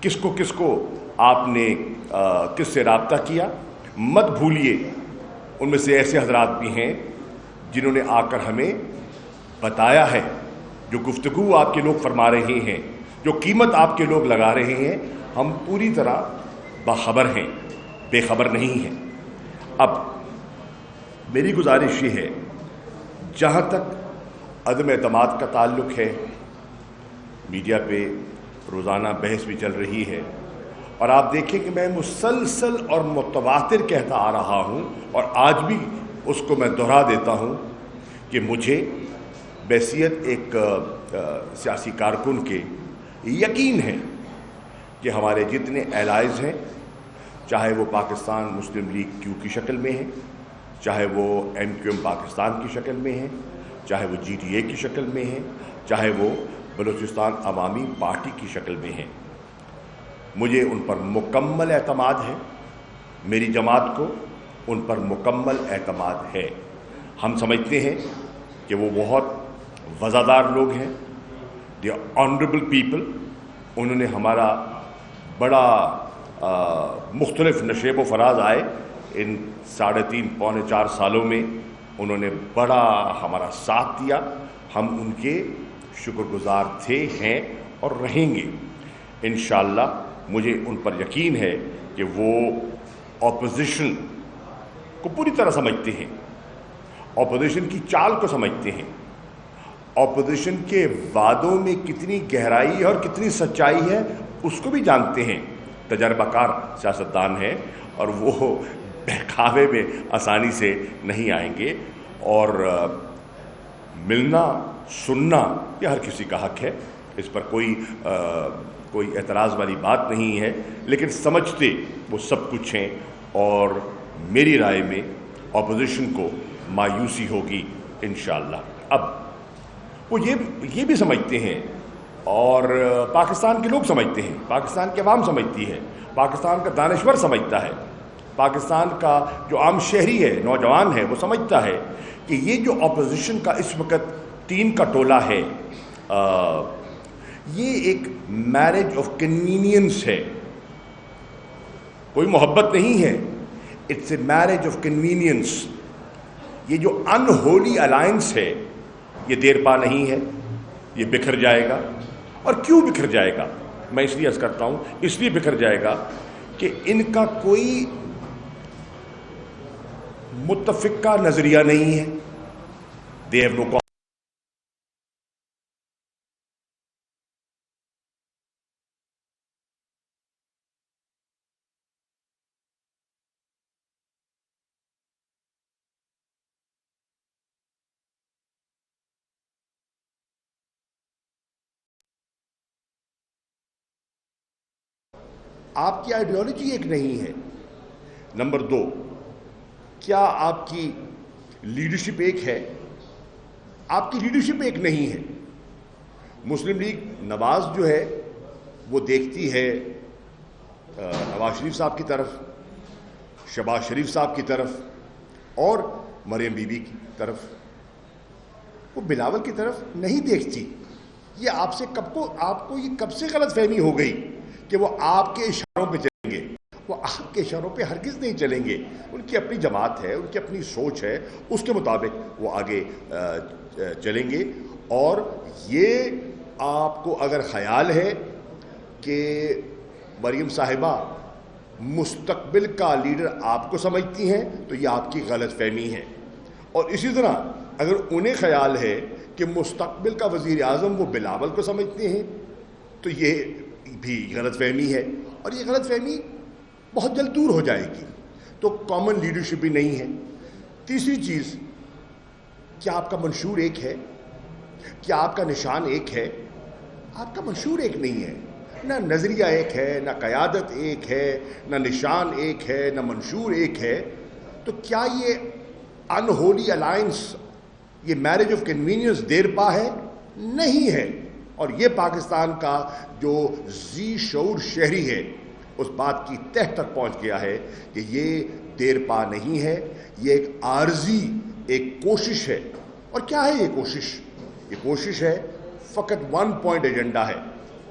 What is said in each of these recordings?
کس کو آپ نے کس سے رابطہ کیا. مت بھولیے ان میں سے ایسے حضرات بھی ہیں جنہوں نے آ کر ہمیں بتایا ہے. جو گفتگو آپ کے لوگ فرما رہے ہیں، جو قیمت آپ کے لوگ لگا رہے ہیں، ہم پوری طرح باخبر ہیں، بے خبر نہیں ہیں. اب میری گزارش یہ ہے، جہاں تک عدم اعتماد کا تعلق ہے، میڈیا پہ روزانہ بحث بھی چل رہی ہے، اور آپ دیکھیں کہ میں مسلسل اور متواتر کہتا آ رہا ہوں، اور آج بھی اس کو میں دہرا دیتا ہوں کہ مجھے بحیثیت ایک سیاسی کارکن کے یقین ہے کہ ہمارے جتنے الائز ہیں، چاہے وہ پاکستان مسلم لیگ کیو کی شکل میں ہیں، چاہے وہ MQM پاکستان کی شکل میں ہیں، چاہے وہ GTA کی شکل میں ہیں، چاہے وہ بلوچستان عوامی پارٹی کی شکل میں ہیں، مجھے ان پر مکمل اعتماد ہے. میری جماعت کو ان پر مکمل اعتماد ہے. ہم سمجھتے ہیں کہ وہ بہت وزادار لوگ ہیں. دی آنریبل پیپل. انہوں نے ہمارا بڑا مختلف نشیب و فراز آئے ان 3.5 پونے 4 سالوں میں. انہوں نے بڑا ہمارا ساتھ دیا. ہم ان کے شکر گزار تھے، ہیں اور رہیں گے انشاءاللہ. مجھے ان پر یقین ہے کہ وہ اپوزیشن کو پوری طرح سمجھتے ہیں، اپوزیشن کی چال کو سمجھتے ہیں، اپوزیشن کے وعدوں میں کتنی گہرائی ہے اور کتنی سچائی ہے اس کو بھی جانتے ہیں. تجربہ کار سیاستدان ہیں اور وہ بہکاوے میں آسانی سے نہیں آئیں گے. اور ملنا سننا یہ ہر کسی کا حق ہے، اس پر کوئی اعتراض والی بات نہیں ہے، لیکن سمجھتے وہ سب کچھ ہیں. اور میری رائے میں اپوزیشن کو مایوسی ہوگی انشاءاللہ. اب وہ یہ بھی سمجھتے ہیں، اور پاکستان کے لوگ سمجھتے ہیں، پاکستان کی عوام سمجھتی ہے، پاکستان کا دانشور سمجھتا ہے، پاکستان کا جو عام شہری ہے، نوجوان ہے، وہ سمجھتا ہے کہ یہ جو اپوزیشن کا اس وقت 3 کا ٹولہ ہے، یہ ایک میرج آف کنوینئنس ہے. کوئی محبت نہیں ہے، it's a marriage of convenience. یہ جو ان ہولی الائنس ہے یہ دیر پا نہیں ہے، یہ بکھر جائے گا. اور کیوں بکھر جائے گا؟ میں اس لیے عرض کرتا ہوں، اس لیے بکھر جائے گا کہ ان کا کوئی متفقہ نظریہ نہیں ہے. They have no. آپ کی آئیڈیالوجی ایک نہیں ہے. نمبر 2، کیا آپ کی لیڈرشپ ایک ہے؟ آپ کی لیڈرشپ ایک نہیں ہے. مسلم لیگ نواز جو ہے وہ دیکھتی ہے نواز شریف صاحب کی طرف، شہباز شریف صاحب کی طرف اور مریم بی بی کی طرف. وہ بلاول کی طرف نہیں دیکھتی. یہ آپ کو یہ کب سے غلط فہمی ہو گئی کہ وہ آپ کے اشاروں پہ چلیں گے؟ وہ آپ کے اشاروں پہ ہرگز نہیں چلیں گے. ان کی اپنی جماعت ہے، ان کی اپنی سوچ ہے، اس کے مطابق وہ آگے چلیں گے. اور یہ آپ کو اگر خیال ہے کہ مریم صاحبہ مستقبل کا لیڈر آپ کو سمجھتی ہیں تو یہ آپ کی غلط فہمی ہے. اور اسی طرح اگر انہیں خیال ہے کہ مستقبل کا وزیر اعظم وہ بلاول کو سمجھتے ہیں تو یہ بھی غلط فہمی ہے، اور یہ غلط فہمی بہت جلد دور ہو جائے گی. تو کامن لیڈرشپ بھی نہیں ہے. تیسری چیز، کیا آپ کا منشور ایک ہے؟ کیا آپ کا نشان ایک ہے؟ آپ کا منشور ایک نہیں ہے. نہ نظریہ ایک ہے، نہ قیادت ایک ہے، نہ نشان ایک ہے، نہ منشور ایک ہے. تو کیا یہ انہولی الائنس، یہ میرج آف کنوینئنس دیر پا ہے؟ نہیں ہے. اور یہ پاکستان کا جو ذی شعور شہری ہے اس بات کی تہ تک پہنچ گیا ہے کہ یہ دیر پا نہیں ہے. یہ ایک عارضی ایک کوشش ہے. اور کیا ہے یہ کوشش؟ یہ کوشش ہے فقط 1 پوائنٹ ایجنڈا ہے.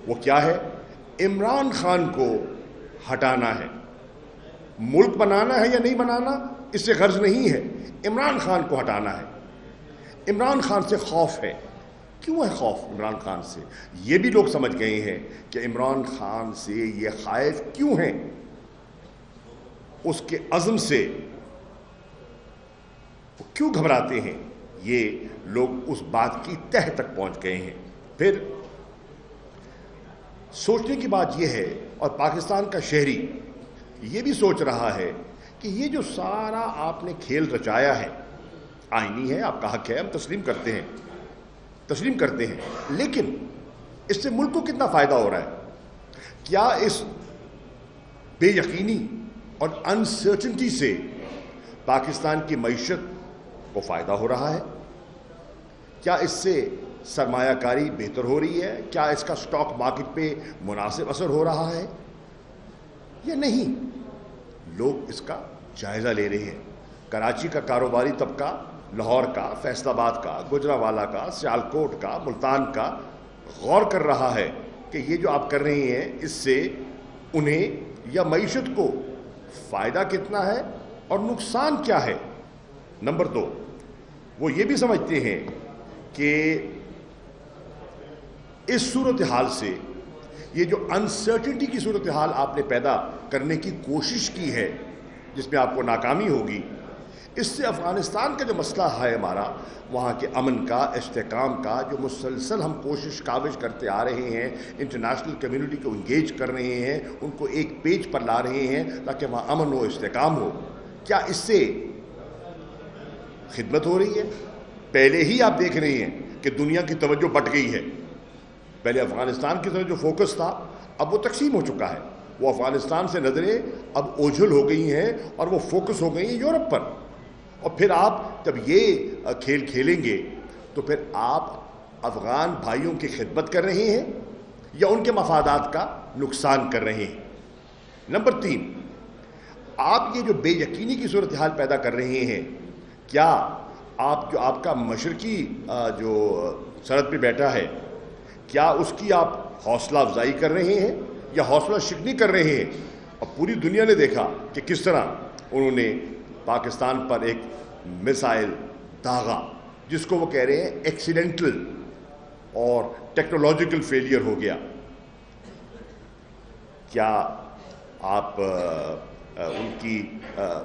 وہ کیا ہے؟ عمران خان کو ہٹانا ہے. ملک بنانا ہے یا نہیں بنانا اس سے غرض نہیں ہے، عمران خان کو ہٹانا ہے. عمران خان سے خوف ہے. کیوں ہے خوف عمران خان سے؟ یہ بھی لوگ سمجھ گئے ہیں کہ عمران خان سے یہ خائف کیوں ہیں. اس کے عزم سے وہ کیوں گھبراتے ہیں، یہ لوگ اس بات کی تہہ تک پہنچ گئے ہیں. پھر سوچنے کی بات یہ ہے، اور پاکستان کا شہری یہ بھی سوچ رہا ہے کہ یہ جو سارا آپ نے کھیل رچایا ہے، آئینی ہے، آپ کا حق ہے، ہم تسلیم کرتے ہیں، لیکن اس سے ملک کو کتنا فائدہ ہو رہا ہے؟ کیا اس بے یقینی اور انسرٹنٹی سے پاکستان کی معیشت کو فائدہ ہو رہا ہے؟ کیا اس سے سرمایہ کاری بہتر ہو رہی ہے؟ کیا اس کا سٹاک مارکیٹ پہ مناسب اثر ہو رہا ہے یا نہیں؟ لوگ اس کا جائزہ لے رہے ہیں. کراچی کا کاروباری طبقہ، لاہور کا، فیصل آباد کا، گجرانوالہ کا، سیالکوٹ کا، ملتان کا غور کر رہا ہے کہ یہ جو آپ کر رہے ہیں اس سے انہیں یا معیشت کو فائدہ کتنا ہے اور نقصان کیا ہے. نمبر 2، وہ یہ بھی سمجھتے ہیں کہ اس صورتحال سے، یہ جو انسرٹنٹی کی صورتحال آپ نے پیدا کرنے کی کوشش کی ہے جس میں آپ کو ناکامی ہوگی، اس سے افغانستان کا جو مسئلہ ہے ہمارا، وہاں کے امن کا، استحکام کا، جو مسلسل ہم کاوش کرتے آ رہے ہیں، انٹرنیشنل کمیونٹی کو انگیج کر رہے ہیں، ان کو ایک پیج پر لا رہے ہیں تاکہ وہاں امن ہو، استحکام ہو، کیا اس سے خدمت ہو رہی ہے؟ پہلے ہی آپ دیکھ رہے ہیں کہ دنیا کی توجہ بٹ گئی ہے. پہلے افغانستان کی طرف جو فوکس تھا اب وہ تقسیم ہو چکا ہے. وہ افغانستان سے نظریں اب اوجھل ہو گئی ہیں اور وہ فوکس ہو گئی ہیں یورپ پر. اور پھر آپ جب یہ کھیل کھیلیں گے تو پھر آپ افغان بھائیوں کی خدمت کر رہے ہیں یا ان کے مفادات کا نقصان کر رہے ہیں. نمبر 3، آپ یہ جو بے یقینی کی صورتحال پیدا کر رہے ہیں، کیا آپ کا مشرقی جو سرحد پہ بیٹھا ہے، کیا اس کی آپ حوصلہ افزائی کر رہے ہیں یا حوصلہ شکنی کر رہے ہیں؟ اور پوری دنیا نے دیکھا کہ کس طرح انہوں نے پاکستان پر ایک میسائل داغا جس کو وہ کہہ رہے ہیں ایکسیڈنٹل اور ٹیکنالوجیکل فیلئر ہو گیا. کیا آپ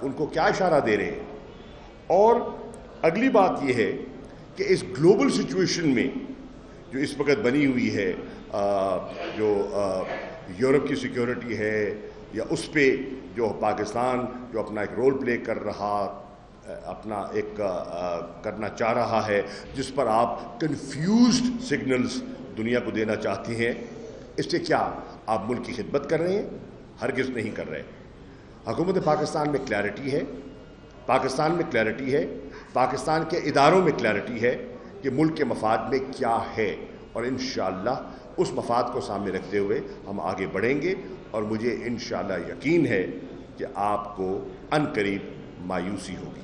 ان کو کیا اشارہ دے رہے ہیں؟ اور اگلی بات یہ ہے کہ اس گلوبل سچویشن میں جو اس وقت بنی ہوئی ہے، جو یورپ کی سیکیورٹی ہے، یا اس پہ جو پاکستان جو اپنا ایک رول پلے کر رہا، اپنا ایک کرنا چاہ رہا ہے، جس پر آپ کنفیوزڈ سگنلز دنیا کو دینا چاہتے ہیں، اس سے کیا آپ ملک کی خدمت کر رہے ہیں؟ ہرگز نہیں کر رہے. حکومت پاکستان میں کلیئرٹی ہے، پاکستان کے اداروں میں کلیئرٹی ہے کہ ملک کے مفاد میں کیا ہے، اور انشاءاللہ اس مفاد کو سامنے رکھتے ہوئے ہم آگے بڑھیں گے. اور مجھے انشاءاللہ یقین ہے کہ آپ کو عنقریب مایوسی ہوگی.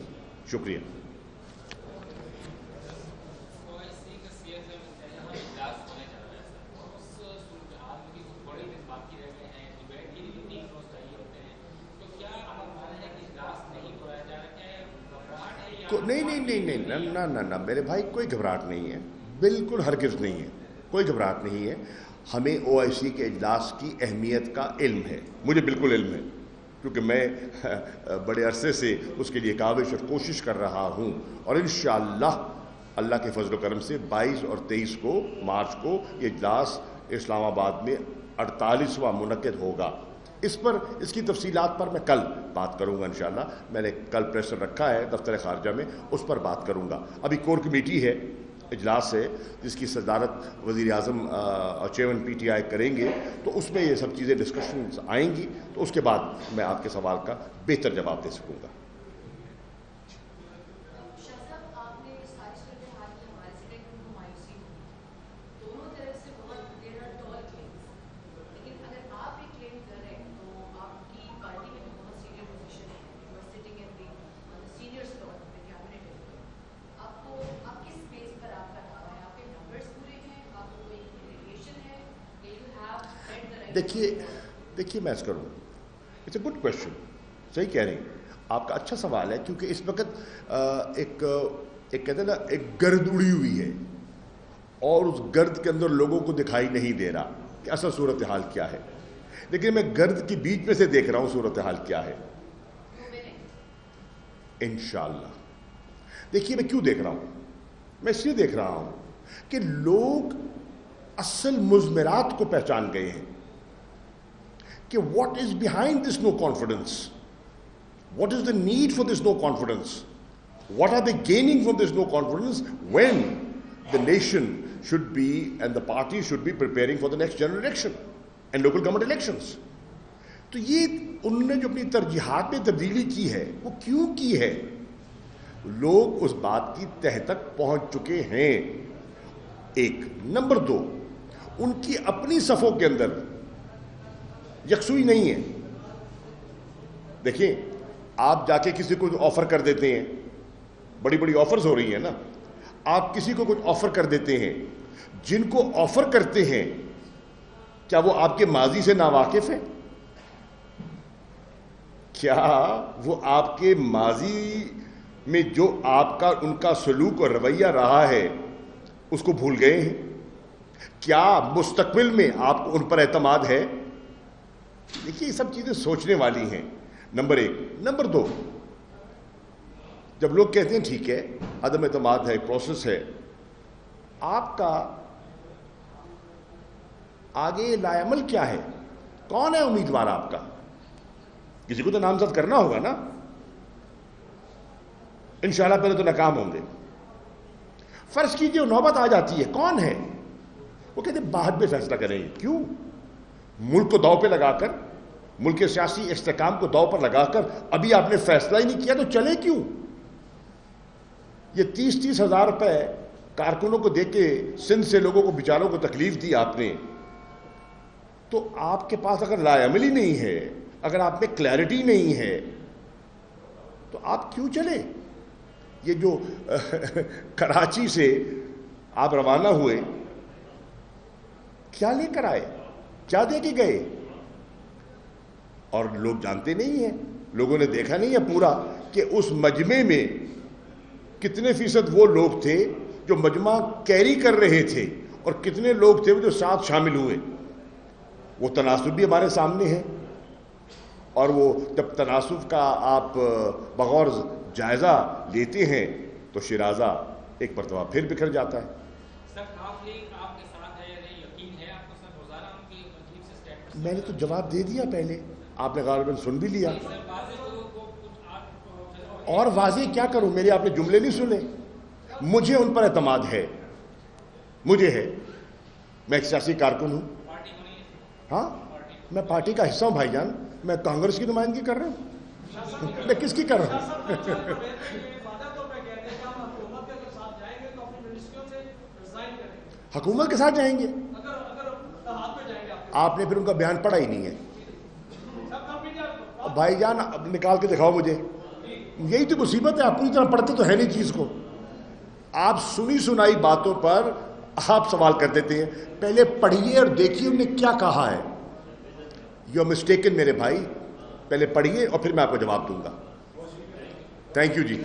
شکریہ. نہیں میرے بھائی، کوئی گھبراہٹ نہیں ہے، بالکل ہرگز نہیں ہے، کوئی گھبراہٹ نہیں ہے. ہمیں OIC کے اجلاس کی اہمیت کا علم ہے، مجھے بالکل علم ہے، کیونکہ میں بڑے عرصے سے اس کے لیے کاوش اور کوشش کر رہا ہوں. اور انشاءاللہ اللہ کے فضل و کرم سے 22 اور 23 مارچ کو یہ اجلاس اسلام آباد میں 48واں منعقد ہوگا. اس کی تفصیلات پر میں کل بات کروں گا انشاءاللہ. میں نے کل پریسر رکھا ہے دفتر خارجہ میں، اس پر بات کروں گا. ابھی کور کمیٹی ہے، اجلاس ہے، جس کی صدارت وزیر اعظم اور چیئرمین PTI کریں گے، تو اس میں یہ سب چیزیں ڈسکشنز آئیں گی، تو اس کے بعد میں آپ کے سوال کا بہتر جواب دے سکوں گا. دیکھیے میں کروں، اٹس اے گڈ کوشچن، صحیح کہہ رہے ہیں آپ کا، اچھا سوال ہے، کیونکہ اس وقت ایک کہتے ہیں نا ایک گرد اڑی ہوئی ہے اور اس گرد کے اندر لوگوں کو دکھائی نہیں دے رہا کہ اصل صورتحال کیا ہے، لیکن میں گرد کی بیچ میں سے دیکھ رہا ہوں صورتحال کیا ہے انشاءاللہ۔ دیکھیے میں کیوں دیکھ رہا ہوں، میں اس لیے دیکھ رہا ہوں کہ لوگ اصل مضمرات کو پہچان گئے ہیں کہ what is behind this no confidence, what is the need for this no confidence, what are they gaining from this no confidence when the nation should be and the party should be preparing for the next general election and local government elections۔ تو یہ انہوں نے جو اپنی ترجیحات میں تبدیلی کی ہے وہ کیوں کی ہے؟ لوگ اس بات کی تہ تک پہنچ چکے ہیں، ایک۔ نمبر دو، ان کی اپنی صفوں کے اندر یکسوئی نہیں ہے۔ دیکھیں آپ جا کے کسی کو آفر کر دیتے ہیں، بڑی بڑی آفرز ہو رہی ہیں نا، آپ کسی کو کچھ آفر کر دیتے ہیں، جن کو آفر کرتے ہیں کیا وہ آپ کے ماضی سے ناواقف ہیں؟ کیا وہ آپ کے ماضی میں جو آپ کا ان کا سلوک اور رویہ رہا ہے اس کو بھول گئے ہیں؟ کیا مستقبل میں آپ کو ان پر اعتماد ہے؟ دیکھیے یہ سب چیزیں سوچنے والی ہیں، نمبر ایک۔ نمبر دو، جب لوگ کہتے ہیں ٹھیک ہے عدم اعتماد ہے، پروسیس ہے، آپ کا آگے لائے عمل کیا ہے؟ کون ہے امیدوار آپ کا؟ کسی کو تو نامزد کرنا ہوگا نا، انشاءاللہ پہلے تو ناکام ہوں گے۔ فرض کیجئے نوبت آ جاتی ہے، کون ہے؟ وہ کہتے ہیں بعد میں فیصلہ کریں گے۔ کیوں؟ ملک کو داؤ پہ لگا کر، ملک کے سیاسی استحکام کو داؤ پر لگا کر ابھی آپ نے فیصلہ ہی نہیں کیا تو چلے کیوں؟ یہ 30 ہزار روپے کارکنوں کو دے کے سندھ سے لوگوں کو بیچاروں کو تکلیف دی آپ نے، تو آپ کے پاس اگر لائے عملی نہیں ہے، اگر آپ میں کلیئرٹی نہیں ہے تو آپ کیوں چلے؟ یہ جو کراچی سے آپ روانہ ہوئے، کیا لے کر آئے؟ کیا دے کے گئے؟ اور لوگ جانتے نہیں ہیں، لوگوں نے دیکھا نہیں ہے پورا کہ اس مجمع میں کتنے فیصد وہ لوگ تھے جو مجمع کیری کر رہے تھے اور کتنے لوگ تھے جو ساتھ شامل ہوئے۔ وہ تناسب بھی ہمارے سامنے ہے، اور وہ جب تناسب کا آپ بغور جائزہ لیتے ہیں تو شیرازہ ایک مرتبہ پھر بکھر جاتا ہے۔ میں نے تو جواب دے دیا پہلے، آپ نے غالباً سن بھی لیا، اور واضح کیا کروں؟ میرے آپ نے جملے نہیں سنے؟ مجھے ان پر اعتماد ہے، مجھے ہے، میں ایک سیاسی کارکن ہوں، ہاں میں پارٹی کا حصہ ہوں بھائی جان، میں کانگریس کی نمائندگی کر رہا ہوں، میں کس کی کر رہا ہوں؟ حکومت کے ساتھ جائیں گے؟ آپ نے پھر ان کا بیان پڑھا ہی نہیں ہے بھائی جان، نکال کے دکھاؤ مجھے۔ یہی تو مصیبت ہے، اپنی طرح پڑھتے تو ہے نہیں چیز کو، آپ سنی سنائی باتوں پر آپ سوال کر دیتے ہیں۔ پہلے پڑھیے اور دیکھیے انہوں نے کیا کہا ہے۔ یو آر مسٹیکن میرے بھائی، پہلے پڑھیے اور پھر میں آپ کو جواب دوں گا۔ Thank you G.